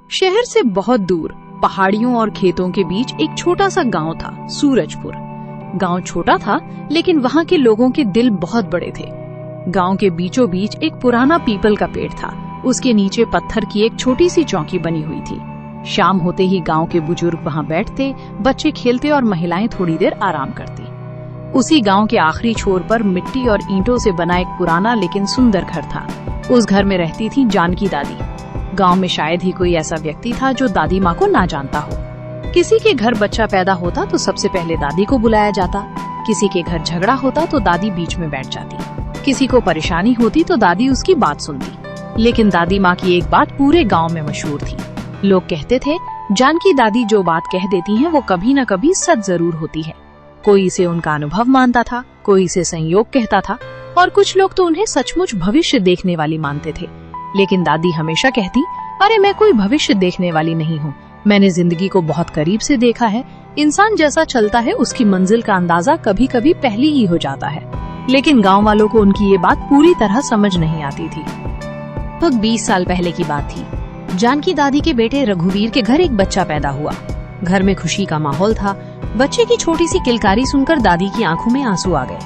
शहर से बहुत दूर पहाड़ियों और खेतों के बीच एक छोटा सा गांव था, सूरजपुर। गांव छोटा था, लेकिन वहां के लोगों के दिल बहुत बड़े थे। गांव के बीचों बीच एक पुराना पीपल का पेड़ था। उसके नीचे पत्थर की एक छोटी सी चौकी बनी हुई थी। शाम होते ही गांव के बुजुर्ग वहां बैठते, बच्चे खेलते और महिलाएं थोड़ी देर आराम करती। उसी गांव के आखिरी छोर पर मिट्टी और ईंटों से बना एक पुराना लेकिन सुंदर घर था। उस घर में रहती थी जानकी दादी। गांव में शायद ही कोई ऐसा व्यक्ति था जो दादी माँ को ना जानता हो। किसी के घर बच्चा पैदा होता तो सबसे पहले दादी को बुलाया जाता। किसी के घर झगड़ा होता तो दादी बीच में बैठ जाती। किसी को परेशानी होती तो दादी उसकी बात सुनती। लेकिन दादी माँ की एक बात पूरे गांव में मशहूर थी। लोग कहते थे, जानकी दादी जो बात कह देती हैं वो कभी न कभी सच जरूर होती है। कोई इसे उनका अनुभव मानता था, कोई इसे संयोग कहता था, और कुछ लोग तो उन्हें सचमुच भविष्य देखने वाली मानते थे। लेकिन दादी हमेशा कहती, अरे मैं कोई भविष्य देखने वाली नहीं हूँ, मैंने जिंदगी को बहुत करीब से देखा है। इंसान जैसा चलता है उसकी मंजिल का अंदाजा कभी कभी पहले ही हो जाता है। लेकिन गांव वालों को उनकी ये बात पूरी तरह समझ नहीं आती थी। लगभग 20 साल पहले की बात थी। जानकी दादी के बेटे रघुवीर के घर एक बच्चा पैदा हुआ। घर में खुशी का माहौल था। बच्चे की छोटी सी किलकारी सुनकर दादी की आंखों में आंसू आ गए।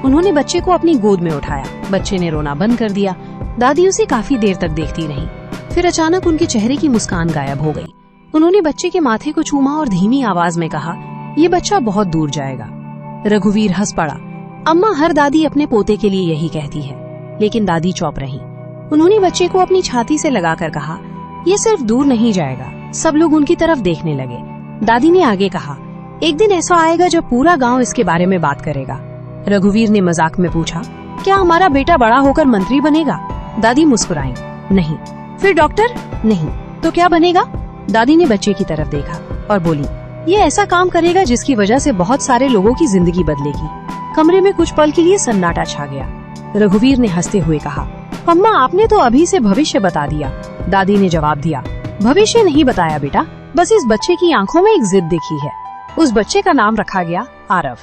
उन्होंने बच्चे को अपनी गोद में उठाया। बच्चे ने रोना बंद कर दिया। दादी उसे काफी देर तक देखती रही। फिर अचानक उनके चेहरे की मुस्कान गायब हो गई। उन्होंने बच्चे के माथे को चूमा और धीमी आवाज में कहा, ये बच्चा बहुत दूर जाएगा। रघुवीर हंस पड़ा। अम्मा, हर दादी अपने पोते के लिए यही कहती है। लेकिन दादी चौप रही। उन्होंने बच्चे को अपनी छाती से लगाकर कहा, ये सिर्फ दूर नहीं जाएगा। सब लोग उनकी तरफ देखने लगे। दादी ने आगे कहा, एक दिन ऐसा आएगा जब पूरा गांव इसके बारे में बात करेगा। रघुवीर ने मजाक में पूछा, क्या हमारा बेटा बड़ा होकर मंत्री बनेगा? दादी मुस्कुराई, नहीं। फिर डॉक्टर? नहीं। तो क्या बनेगा? दादी ने बच्चे की तरफ देखा और बोली, ये ऐसा काम करेगा जिसकी वजह से बहुत सारे लोगों की जिंदगी बदलेगी। कमरे में कुछ पल के लिए सन्नाटा छा गया। रघुवीर ने हंसते हुए कहा, अम्मा, आपने तो अभी से भविष्य बता दिया। दादी ने जवाब दिया, भविष्य नहीं बताया बेटा, बस इस बच्चे की आंखों में एक जिद दिखी है। उस बच्चे का नाम रखा गया आरव।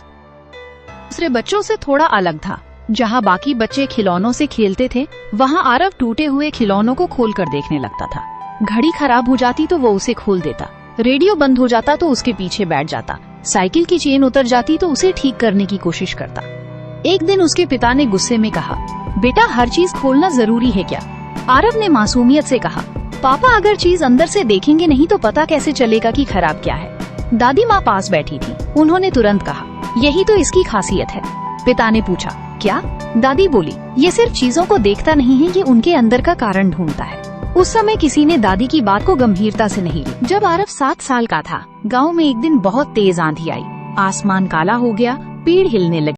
दूसरे बच्चों से थोड़ा अलग था। जहाँ बाकी बच्चे खिलौनों से खेलते थे, वहाँ आरव टूटे हुए खिलौनों को खोलकर देखने लगता था। घड़ी खराब हो जाती तो वो उसे खोल देता। रेडियो बंद हो जाता तो उसके पीछे बैठ जाता। साइकिल की चेन उतर जाती तो उसे ठीक करने की कोशिश करता। एक दिन उसके पिता ने गुस्से में कहा, बेटा, हर चीज खोलना जरूरी है क्या? आरव ने मासूमियत से कहा, पापा, अगर चीज अंदर से देखेंगे नहीं तो पता कैसे चलेगा कि खराब क्या है? दादी माँ पास बैठी थी। उन्होंने तुरंत कहा, यही तो इसकी खासियत है। पिता ने पूछा, क्या? दादी बोली, ये सिर्फ चीजों को देखता नहीं है, ये उनके अंदर का कारण ढूंढता है। उस समय किसी ने दादी की बात को गंभीरता से नहीं ली। जब आरव 7 साल का था, गांव में एक दिन बहुत तेज आंधी आई। आसमान काला हो गया, पेड़ हिलने लगे।